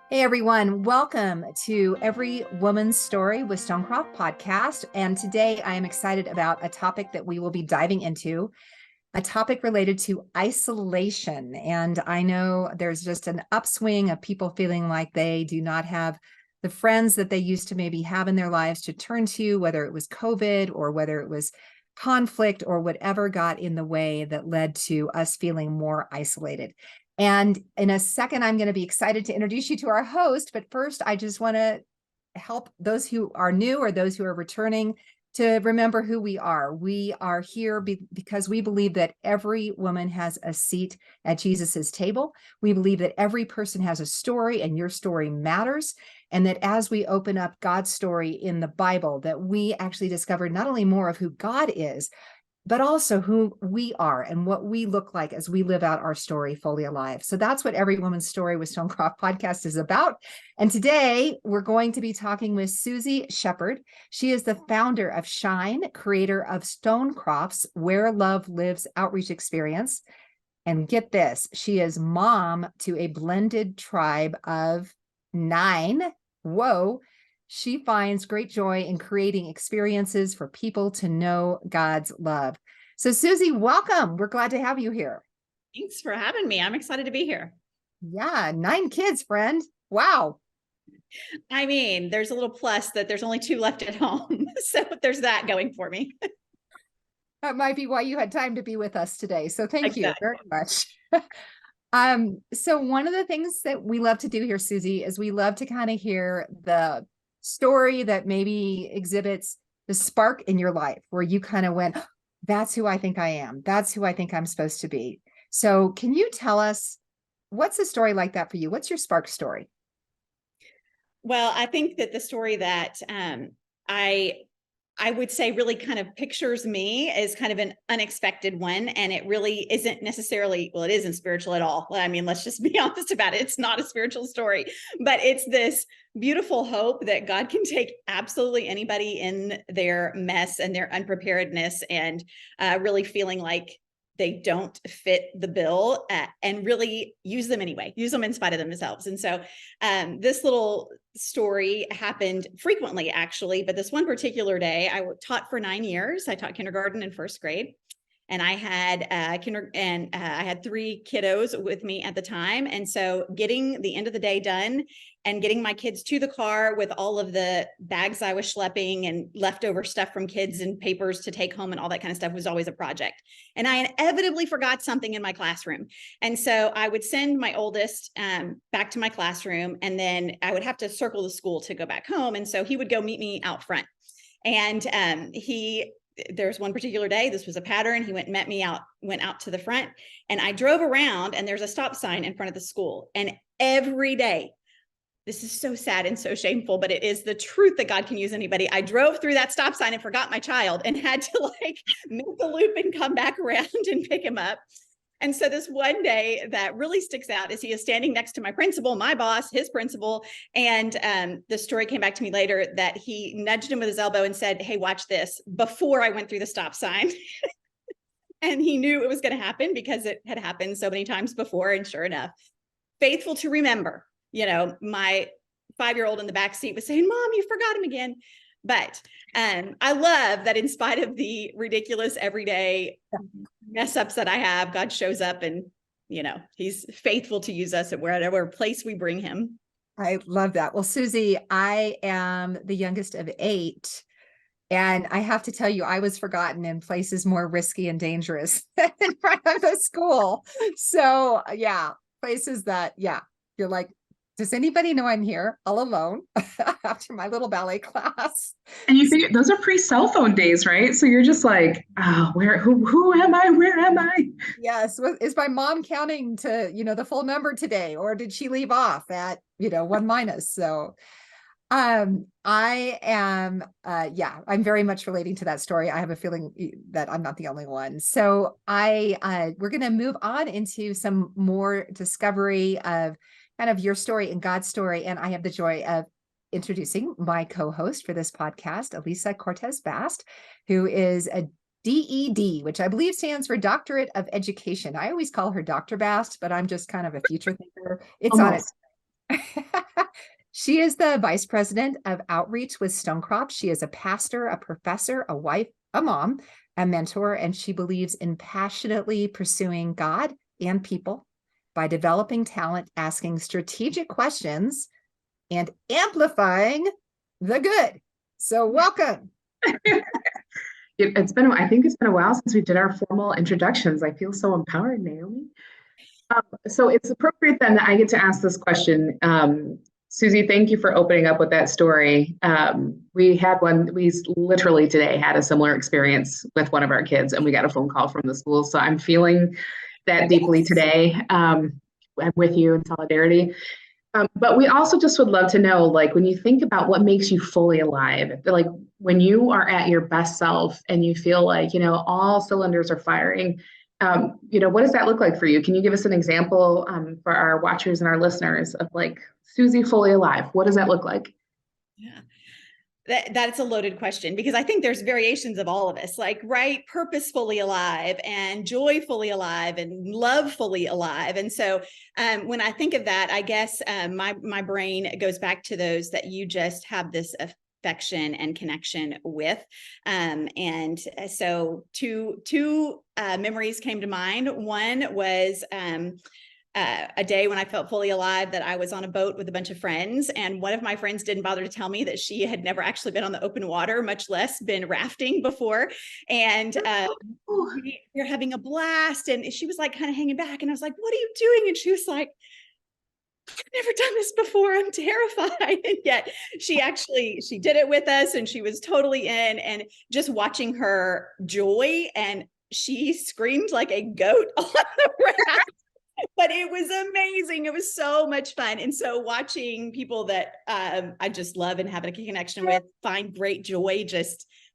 Hey everyone, welcome to Every Woman's Story with Stonecroft podcast. And today I am excited about a topic that we will be diving into, a topic related to isolation. And I know there's just an upswing of people feeling like they do not have the friends that they used to maybe have in their lives to turn to, whether it was COVID or whether it was conflict or whatever got in the way that led to us feeling more isolated. And in a second, I'm going to be excited to introduce you to our host. But first, I just want to help those who are new or those who are returning to remember who we are. We are here because we believe that every woman has a seat at Jesus's table. We believe that every person has a story and your story matters. And that as we open up God's story in the Bible, that we actually discover not only more of who God is, but also who we are and what we look like as we live out our story fully alive. So that's what Every Woman's Story with Stonecroft podcast is about. And today we're going to be talking with Suzy Shepherd. She is the founder of Shine, creator of Stonecroft's Where Love Lives outreach experience. And get this, she is mom to a blended tribe of 9. Whoa. She finds great joy in creating experiences for people to know God's love. So, Suzy, welcome. We're glad to have you here. Thanks for having me. I'm excited to be here. Yeah, 9 kids, friend. Wow. I mean, there's a little plus that there's only 2 left at home. So there's that going for me. That might be why you had time to be with us today. So thank you Exactly. very much. So one of the things that we love to do here, Suzy, is we love to kind of hear the story that maybe exhibits the spark in your life where you kind of went, that's who I think I am. That's who I think I'm supposed to be. So can you tell us what's a story like that for you? What's your spark story? Well, I think that the story that I would say really kind of pictures me is kind of an unexpected one. And it really isn't necessarily, well, it isn't spiritual at all. I mean, let's just be honest about it. It's not a spiritual story, but it's this beautiful hope that God can take absolutely anybody in their mess and their unpreparedness and really feeling like they don't fit the bill and really use them anyway, use them in spite of themselves. And so this little story happened frequently, actually, but this one particular day, I taught for 9 years. I taught kindergarten and first grade. And I had I had 3 kiddos with me at the time. And so getting the end of the day done and getting my kids to the car with all of the bags I was schlepping and leftover stuff from kids and papers to take home and all that kind of stuff was always a project. And I inevitably forgot something in my classroom. And so I would send my oldest back to my classroom, and then I would have to circle the school to go back home. And so he would go meet me out front. And there's one particular day, this was a pattern. He went out to the front, and I drove around, and there's a stop sign in front of the school. And every day, this is so sad and so shameful, but it is the truth that God can use anybody. I drove through that stop sign and forgot my child and had to make a loop and come back around and pick him up. And so this one day that really sticks out is he is standing next to my principal, my boss, his principal. And the story came back to me later that he nudged him with his elbow and said, "Hey, watch this," before I went through the stop sign. And he knew it was going to happen because it had happened so many times before. And sure enough, faithful to remember, my 5-year-old in the back seat was saying, "Mom, you forgot him again." But I love that in spite of the ridiculous everyday mess ups that I have, God shows up and, he's faithful to use us at wherever place we bring him. I love that. Well, Suzy, I am the youngest of 8. And I have to tell you, I was forgotten in places more risky and dangerous than in front of the school. So yeah, places that, yeah, you're like, does anybody know I'm here all alone after my little ballet class? And you think those are pre-cell phone days, right? So you're just like, oh, who am I? Where am I? Yes. Is my mom counting to, the full number today, or did she leave off at, 1 minus? So I am, I'm very much relating to that story. I have a feeling that I'm not the only one. So we're going to move on into some more discovery of kind of your story and God's story. And I have the joy of introducing my co-host for this podcast, Eliza Cortés Bast, who is a DED, which I believe stands for Doctorate of Education. I always call her Dr. Bast, but I'm just kind of a future thinker. It's on its She is the vice president of outreach with Stonecroft. She is a pastor, a professor, a wife, a mom, a mentor, and she believes in passionately pursuing God and people by developing talent, asking strategic questions, and amplifying the good. So welcome. I think it's been a while since we did our formal introductions. I feel so empowered, Naomi. So it's appropriate then that I get to ask this question. Suzy, thank you for opening up with that story. We literally today had a similar experience with one of our kids, and we got a phone call from the school. So I'm feeling that deeply today. I'm with you in solidarity. But we also just would love to know, like, when you think about what makes you fully alive, like when you are at your best self and you feel like, all cylinders are firing, what does that look like for you? Can you give us an example for our watchers and our listeners of like Suzy fully alive? What does that look like? Yeah. That's a loaded question, because I think there's variations of all of us, like, right, purposefully alive and joyfully alive and lovefully alive. And so when I think of that, I guess my brain goes back to those that you just have this affection and connection with. And so two memories came to mind. One was a day when I felt fully alive, that I was on a boat with a bunch of friends. And one of my friends didn't bother to tell me that she had never actually been on the open water, much less been rafting before. And we were having a blast, and she was like kind of hanging back. And I was like, "What are you doing?" And she was like, "I've never done this before. I'm terrified." And yet she did it with us, and she was totally in. And just watching her joy, and she screamed like a goat on the raft. But it was amazing. It was so much fun. And so watching people that I just love and have a connection with find great joy,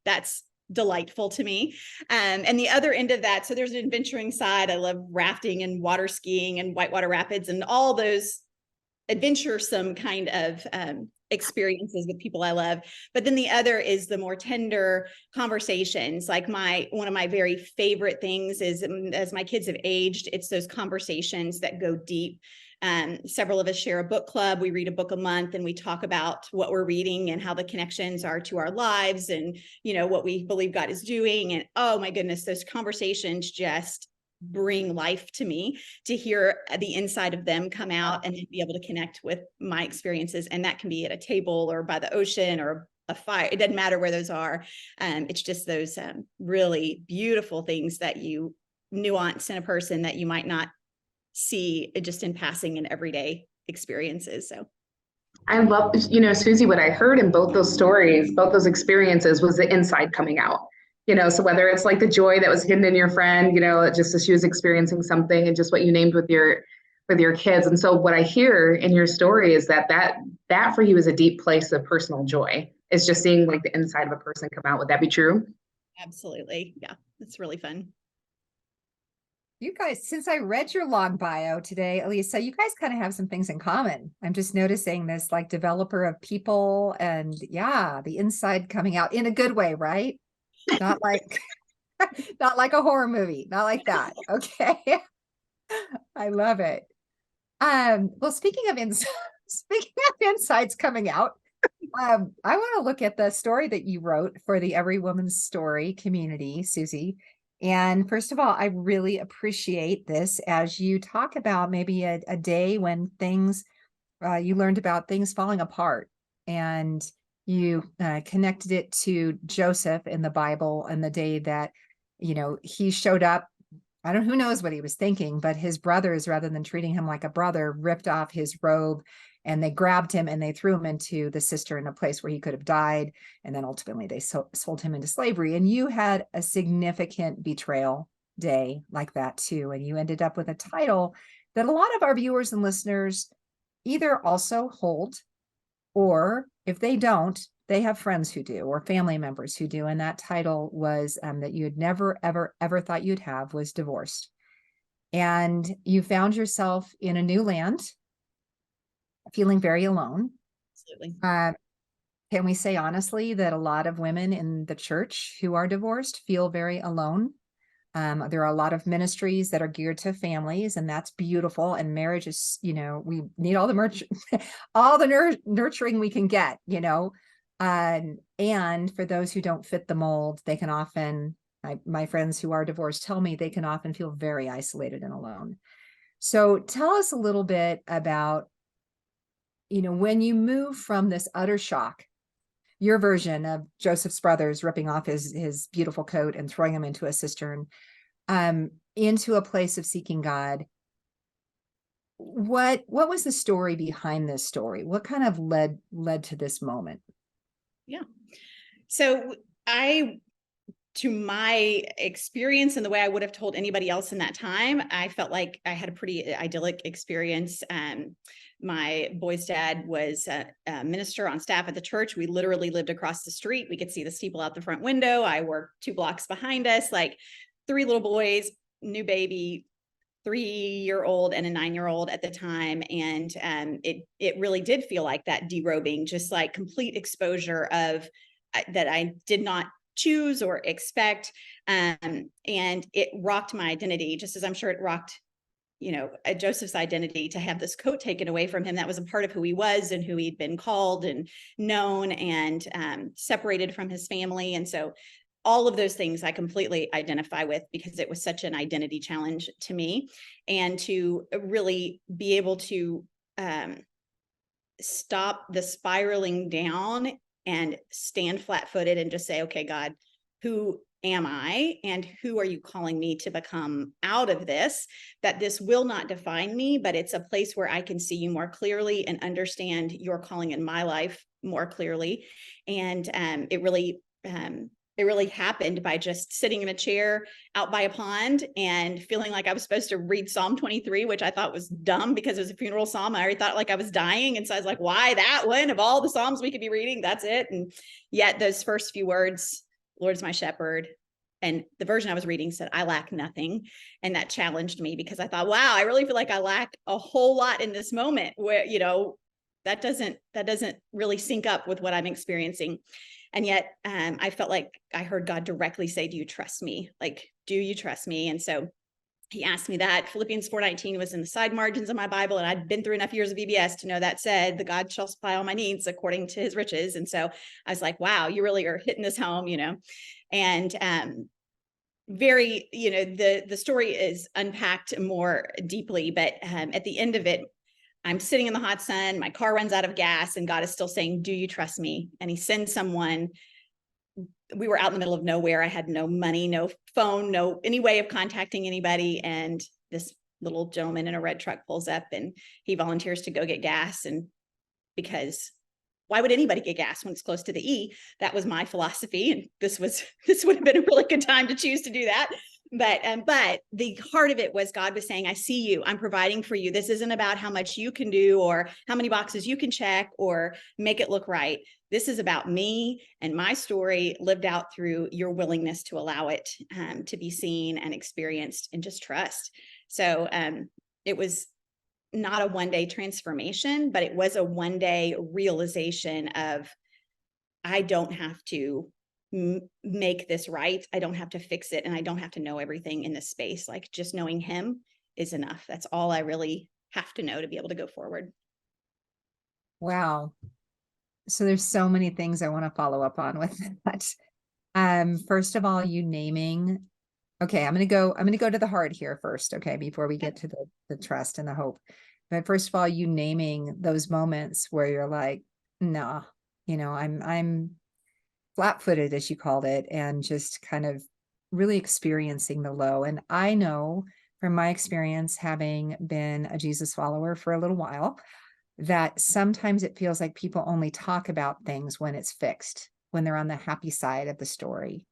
that's delightful to me. And the other end of that, so there's an adventuring side. I love rafting and water skiing and whitewater rapids and all those adventuresome kind of experiences with people I love. But then the other is the more tender conversations. Like one of my very favorite things is, as my kids have aged, it's those conversations that go deep. Several of us share a book club. We read a book a month, and we talk about what we're reading and how the connections are to our lives, and what we believe God is doing. And oh my goodness, those conversations just bring life to me, to hear the inside of them come out and be able to connect with my experiences. And that can be at a table or by the ocean or a fire. It doesn't matter where those are. It's just those really beautiful things that you nuance in a person that you might not see just in passing in everyday experiences. So I love, Suzy, what I heard in both those stories, both those experiences, was the inside coming out. So whether it's like the joy that was hidden in your friend, just as she was experiencing something, and just what you named with your kids. And so what I hear in your story is that for you is a deep place of personal joy. It's just seeing like the inside of a person come out. Would that be true? absolutely. Yeah, it's really fun. You guys, since I read your long bio today, Elisa, you guys kind of have some things in common. I'm just noticing this like developer of people, and the inside coming out in a good way, right? Not like not like a horror movie, not like that. Okay. I love it. Well, speaking of insides coming out, I want to look at the story that you wrote for the Every Woman's Story community, Suzy. And first of all, I really appreciate this as you talk about maybe a day when things you learned about things falling apart, and you connected it to Joseph in the Bible and the day that, he showed up. Who knows what he was thinking, but his brothers, rather than treating him like a brother, ripped off his robe, and they grabbed him and they threw him into the cistern, a place where he could have died. And then ultimately they sold him into slavery. And you had a significant betrayal day like that too. And you ended up with a title that a lot of our viewers and listeners either also hold, or if they don't, they have friends who do, or family members who do. And that title was that you had never, ever, ever thought you'd have, was divorced. And you found yourself in a new land, feeling very alone. Absolutely. Can we say honestly that a lot of women in the church who are divorced feel very alone? There are a lot of ministries that are geared to families, and that's beautiful. And marriage is, we need all the all the nurturing we can get, and for those who don't fit the mold, they can often, my friends who are divorced tell me they can often feel very isolated and alone. So tell us a little bit about, when you move from this utter shock, your version of Joseph's brothers ripping off his beautiful coat and throwing him into a cistern, into a place of seeking God. What was the story behind this story? What kind of led to this moment? Yeah. So to my experience and the way I would have told anybody else in that time, I felt like I had a pretty idyllic experience. My boy's dad was a minister on staff at the church. We literally lived across the street. We could see the steeple out the front window. I worked 2 blocks behind us, like 3 little boys, new baby, 3-year-old and a 9-year-old at the time. And it really did feel like that derobing, just like complete exposure of that I did not choose or expect. And it rocked my identity, just as I'm sure it rocked, Joseph's identity, to have this coat taken away from him. That was a part of who he was and who he'd been called and known, and separated from his family. And so all of those things I completely identify with, because it was such an identity challenge to me. And to really be able to stop the spiraling down and stand flat-footed and just say, okay, God, who am I, and who are you calling me to become out of this? That this will not define me, but it's a place where I can see you more clearly and understand your calling in my life more clearly. And it really happened by just sitting in a chair out by a pond and feeling like I was supposed to read Psalm 23, which I thought was dumb because it was a funeral psalm. I already thought like I was dying. And so I was like, why that one of all the Psalms we could be reading? That's it. And yet those first few words, Lord's my shepherd. And the version I was reading said, I lack nothing. And that challenged me, because I thought, wow, I really feel like I lack a whole lot in this moment, where, that doesn't really sync up with what I'm experiencing. And yet I felt like I heard God directly say, do you trust me? Like, do you trust me? And so he asked me that. Philippians 4:19 was in the side margins of my Bible. And I'd been through enough years of VBS to know that said, the God shall supply all my needs according to his riches. And so I was like, wow, you really are hitting this home, and very, the story is unpacked more deeply, but at the end of it, I'm sitting in the hot sun, my car runs out of gas, and God is still saying, do you trust me? And he sends someone. We were out in the middle of nowhere. I had no money, no phone, no any way of contacting anybody. And this little gentleman in a red truck pulls up, and he volunteers to go get gas. And because why would anybody get gas when it's close to the E? That was my philosophy. And this would have been a really good time to choose to do that. But the heart of it was God was saying, I see you, I'm providing for you. This isn't about how much you can do or how many boxes you can check or make it look right. This is about me and my story lived out through your willingness to allow it to be seen and experienced, and just trust. So it was not a one-day transformation, but it was a one-day realization of, I don't have to make this right. I don't have to fix it. And I don't have to know everything in this space. Like, just knowing him is enough. That's all I really have to know to be able to go forward. Wow. So there's so many things I want to follow up on with that. First of all, you naming, okay, I'm going to go to the heart here first. Okay. Before we get to the trust and the hope. But first of all, you naming those moments where you're like, nah, I'm flat-footed, as you called it, and just kind of really experiencing the low. And I know from my experience, having been a Jesus follower for a little while, that sometimes it feels like people only talk about things when it's fixed, when they're on the happy side of the story.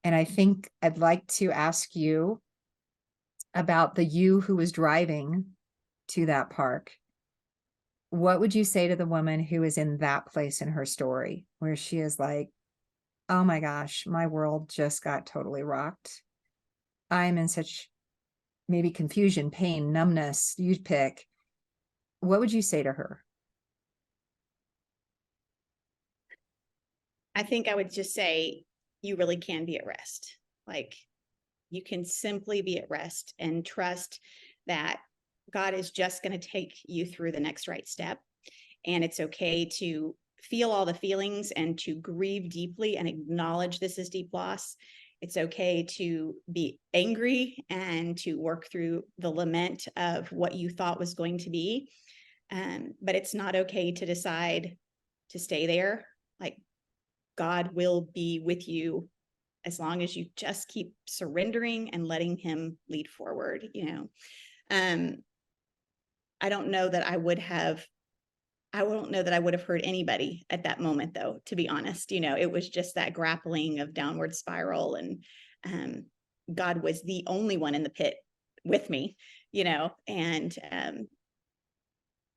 And I think I'd like to ask you about the you who was driving to that park. What would you say to the woman who is in that place in her story, where she is like, oh my gosh, my world just got totally rocked. I'm in such maybe confusion, pain, numbness, you'd pick. What would you say to her? I think I would just say, you really can be at rest. Like, You can simply be at rest and trust that God is just going to take you through the next right step. And it's okay to feel all the feelings and to grieve deeply and acknowledge this is deep loss. It's okay to be angry and to work through the lament of what you thought was going to be. But it's not okay to decide to stay there. Like, God will be with you as long as you just keep surrendering and letting him lead forward, I don't know that I would have heard anybody at that moment, though, to be honest. It was just that grappling of downward spiral, and God was the only one in the pit with me, and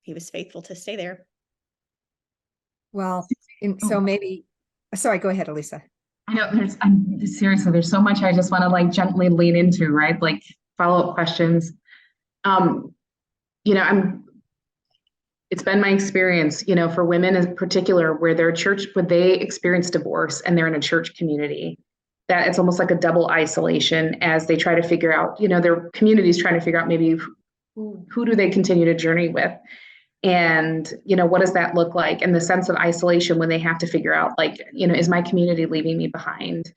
he was faithful to stay there. Well, so maybe, sorry, go ahead, Elisa. I know seriously, there's so much I just want to like gently lean into, right? Like follow-up questions. It's been my experience, for women in particular, where when they experience divorce and they're in a church community, that it's almost like a double isolation as they try to figure out, their community's trying to figure out maybe who do they continue to journey with? And, what does that look like? And the sense of isolation when they have to figure out, like, is my community leaving me behind?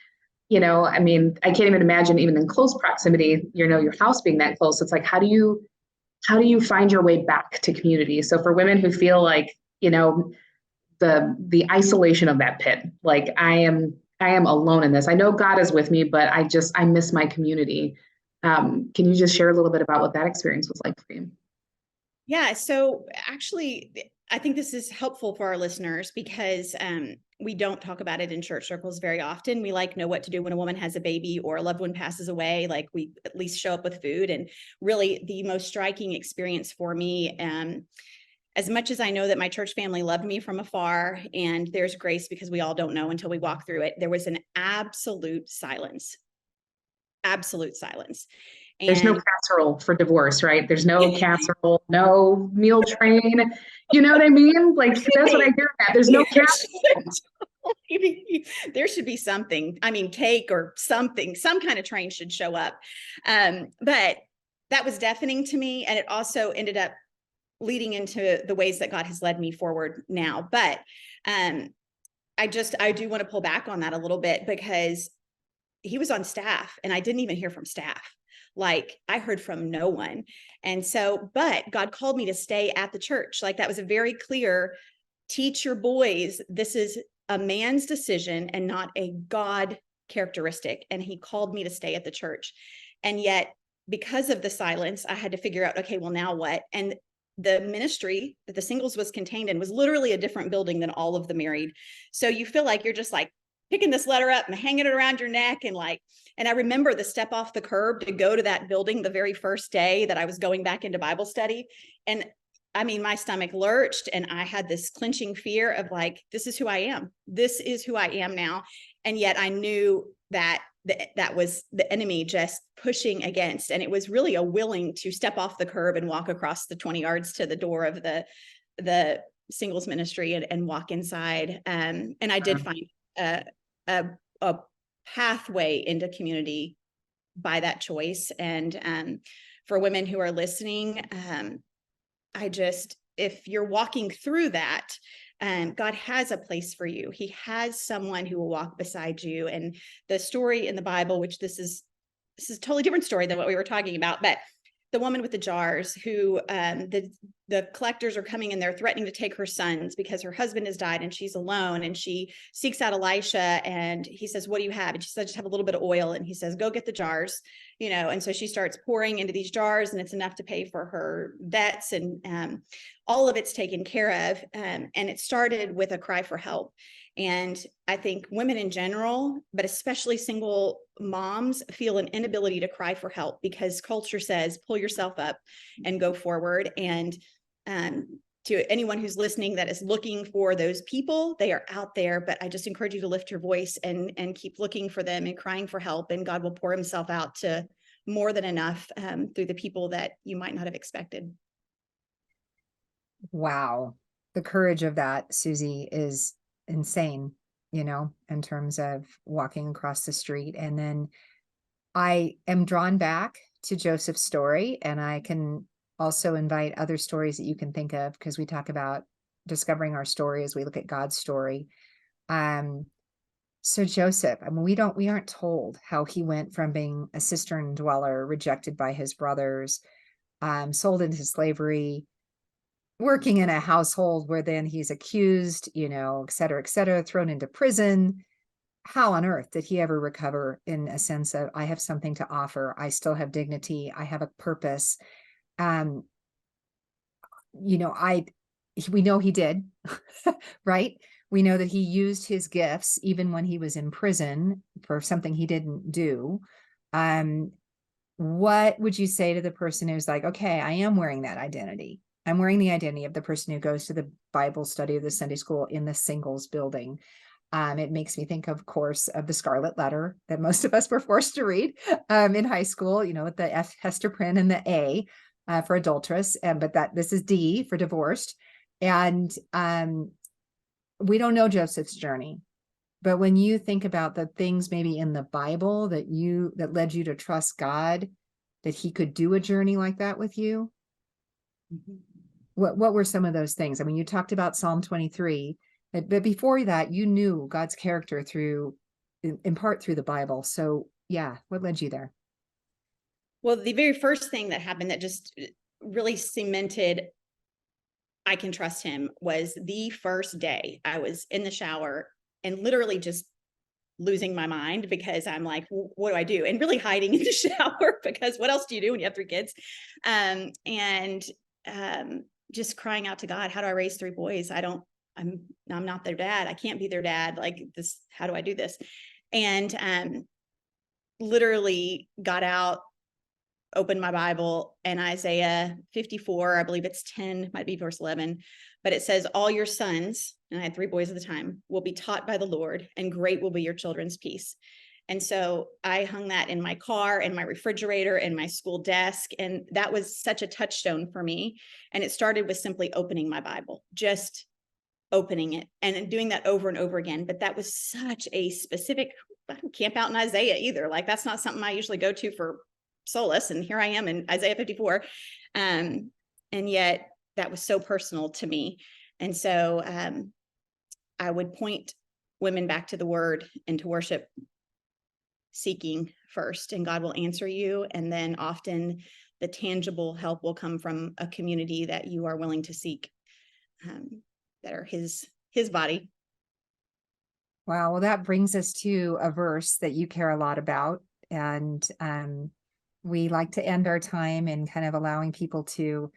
I can't even imagine even in close proximity, your house being that close. It's like, how do you find your way back to community? So for women who feel like, the isolation of that pit, like I am alone in this. I know God is with me, but I miss my community. Can you just share a little bit about what that experience was like for you? Yeah. So actually, I think this is helpful for our listeners because we don't talk about it in church circles very often. We know what to do when a woman has a baby or a loved one passes away. Like, we at least show up with food. And really the most striking experience for me, as much as I know that my church family loved me from afar, and there's grace because we all don't know until we walk through it, there was an absolute silence. Absolute silence. There's no casserole for divorce, right? There's no casserole, no meal train. You know what I mean? Like, that's what I hear about. There's no casserole. There should be something. Cake or something, some kind of train should show up. But that was deafening to me. And it also ended up leading into the ways that God has led me forward now. But I do want to pull back on that a little bit, because he was on staff and I didn't even hear from staff. Like, I heard from no one. And so, but God called me to stay at the church. Like, that was a very clear, teach your boys, this is a man's decision and not a God characteristic. And he called me to stay at the church. And yet, because of the silence, I had to figure out, okay, well, now what? And the ministry that the singles was contained in was literally a different building than all of the married. So you feel like you're just like picking this letter up and hanging it around your neck. And I remember the step off the curb to go to that building the very first day that I was going back into Bible study. And my stomach lurched and I had this clenching fear of like, this is who I am. This is who I am now. And yet I knew that that was the enemy just pushing against. And it was really a willing to step off the curb and walk across the 20 yards to the door of the singles ministry and walk inside. And I did find a pathway into community by that choice. And for women who are listening, if you're walking through that, God has a place for you. He has someone who will walk beside you. And the story in the Bible, which this is a totally different story than what we were talking about, but the woman with the jars who the collectors are coming and they're threatening to take her sons because her husband has died and she's alone, and she seeks out Elisha and he says, what do you have? And she says, I just have a little bit of oil. And he says, go get the jars, and so she starts pouring into these jars and it's enough to pay for her debts, and all of it's taken care of. And it started with a cry for help. And I think women in general, but especially single moms, feel an inability to cry for help because culture says, pull yourself up and go forward. And to anyone who's listening that is looking for those people, they are out there, but I just encourage you to lift your voice and keep looking for them and crying for help. And God will pour himself out to more than enough through the people that you might not have expected. Wow. The courage of that, Suzy, is insane, in terms of walking across the street. And then I am drawn back to Joseph's story, and I can also invite other stories that you can think of, because we talk about discovering our story as we look at God's story. So Joseph, I mean, we aren't told how he went from being a cistern dweller, rejected by his brothers, sold into slavery, working in a household where then he's accused, et cetera, thrown into prison. How on earth did he ever recover in a sense of, I have something to offer, I still have dignity, I have a purpose? Um, we know he did, right? We know that he used his gifts even when he was in prison for something he didn't do. What would you say to the person who's like, okay, I am wearing that identity. I'm wearing the identity of the person who goes to the Bible study or the Sunday school in the singles building. It makes me think, of course, of the Scarlet Letter that most of us were forced to read in high school, with the F Hester Prynne and the A for adulteress, but this is D for divorced. And we don't know Joseph's journey, but when you think about the things maybe in the Bible that led you to trust God, that he could do a journey like that with you, what were some of those things? I mean, you talked about Psalm 23, but before that, you knew God's character in part through the Bible. So yeah, what led you there? Well, the very first thing that happened that just really cemented I can trust him was the first day I was in the shower and literally just losing my mind, because I'm like, what do I do? And really hiding in the shower, because what else do you do when you have 3 kids? Just crying out to God, how do I raise 3 boys? I'm not their dad. I can't be their dad. Like this, how do I do this? And literally got out, opened my Bible, and Isaiah 54, I believe it's 10, might be verse 11, but it says, all your sons, and I had 3 boys at the time, will be taught by the Lord, and great will be your children's peace. And so I hung that in my car, in my refrigerator, in my school desk. And that was such a touchstone for me. And it started with simply opening my Bible, just opening it and doing that over and over again. But that was such a specific, I don't camp out in Isaiah either. Like that's not something I usually go to for solace. And here I am in Isaiah 54. And yet that was so personal to me. And so I would point women back to the word and to worship, seeking first, and God will answer you. And then often the tangible help will come from a community that you are willing to seek, that are his body. Wow. Well, that brings us to a verse that you care a lot about. And we like to end our time in kind of allowing people to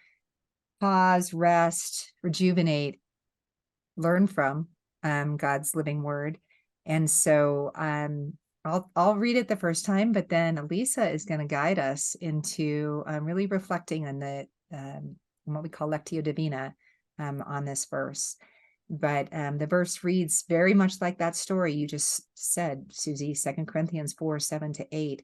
pause, rest, rejuvenate, learn from God's living word. And so I'll read it the first time, but then Elisa is going to guide us into really reflecting on what we call Lectio Divina on this verse. But the verse reads very much like that story you just said, Suzy, 2 Corinthians 4, 7-8.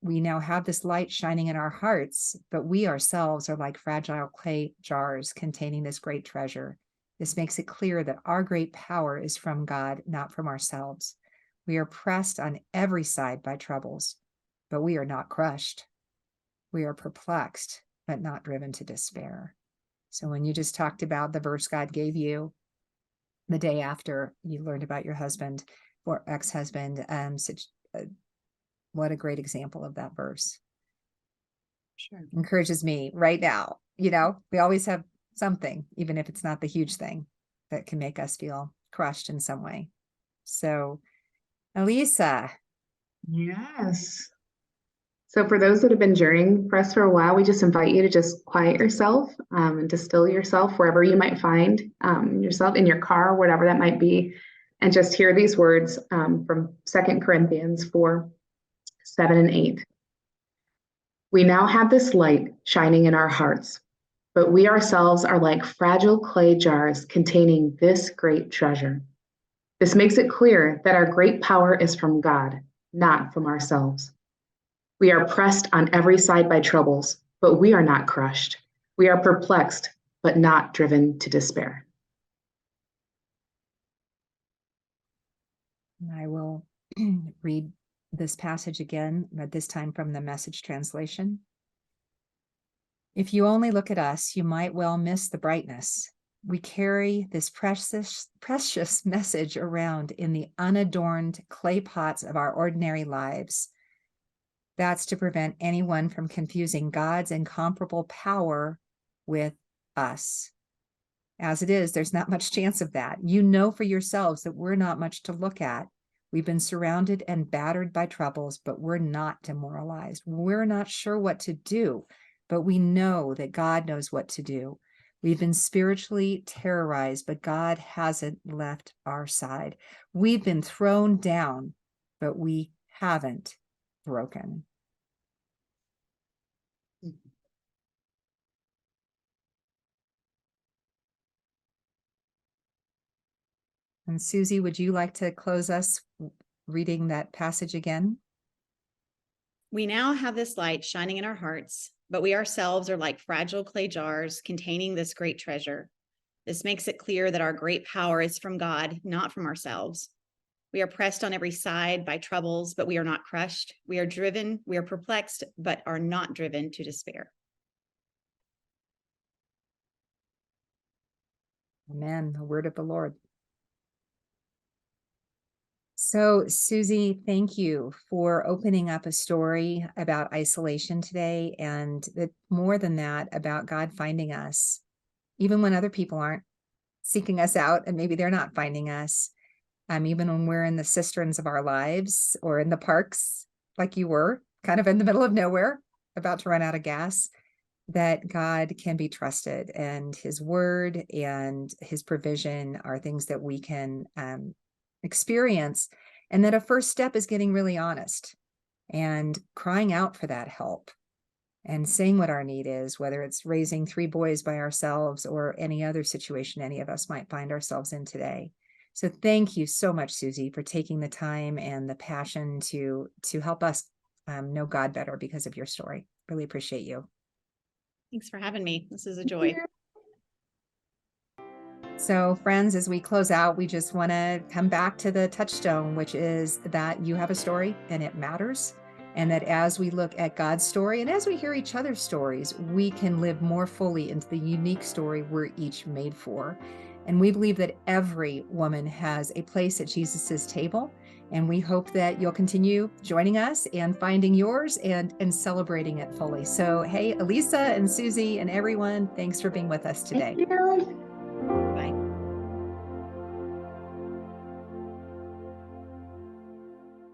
We now have this light shining in our hearts, but we ourselves are like fragile clay jars containing this great treasure. This makes it clear that our great power is from God, not from ourselves. We are pressed on every side by troubles, but we are not crushed. We are perplexed, but not driven to despair. So when you just talked about the verse God gave you the day after you learned about your husband or ex-husband, what a great example of that verse. Sure. Encourages me right now. We always have something, even if it's not the huge thing, that can make us feel crushed in some way. So, Elisa. Yes. So for those that have been journeying for us for a while, we just invite you to just quiet yourself and distill yourself wherever you might find yourself, in your car, whatever that might be, and just hear these words from 2 Corinthians 4, 7 and 8. We now have this light shining in our hearts, but we ourselves are like fragile clay jars containing this great treasure. This makes it clear that our great power is from God, not from ourselves. We are pressed on every side by troubles, but we are not crushed. We are perplexed, but not driven to despair. I will read this passage again, but this time from the Message translation. If you only look at us, you might well miss the brightness. We carry this precious message around in the unadorned clay pots of our ordinary lives. That's to prevent anyone from confusing God's incomparable power with us. As it is, there's not much chance of that. You know for yourselves that we're not much to look at. We've been surrounded and battered by troubles, but we're not demoralized. We're not sure what to do, but we know that God knows what to do. We've been spiritually terrorized, but God hasn't left our side. We've been thrown down, but we haven't broken. And Suzy, would you like to close us reading that passage again? We now have this light shining in our hearts, but we ourselves are like fragile clay jars containing this great treasure. This makes it clear that our great power is from God, not from ourselves. We are pressed on every side by troubles, but we are not crushed. We are driven, we are perplexed, but are not driven to despair. Amen. The word of the Lord. So, Suzy, thank you for opening up a story about isolation today, and that more than that, about God finding us, even when other people aren't seeking us out, and maybe they're not finding us. Even when we're in the cisterns of our lives or in the parks, like you were, kind of in the middle of nowhere, about to run out of gas, that God can be trusted, and his word and his provision are things that we can experience. And that a first step is getting really honest and crying out for that help and saying what our need is, whether it's raising 3 boys by ourselves or any other situation any of us might find ourselves in today. So thank you so much, Suzy, for taking the time and the passion to help us know God better because of your story. Really appreciate you. Thanks for having me. This is a joy. So friends, as we close out, we just want to come back to the touchstone, which is that you have a story and it matters. And that as we look at God's story and as we hear each other's stories, we can live more fully into the unique story we're each made for. And we believe that every woman has a place at Jesus's table. And we hope that you'll continue joining us and finding yours and celebrating it fully. So, hey, Eliza and Suzy and everyone, thanks for being with us today. Thank you.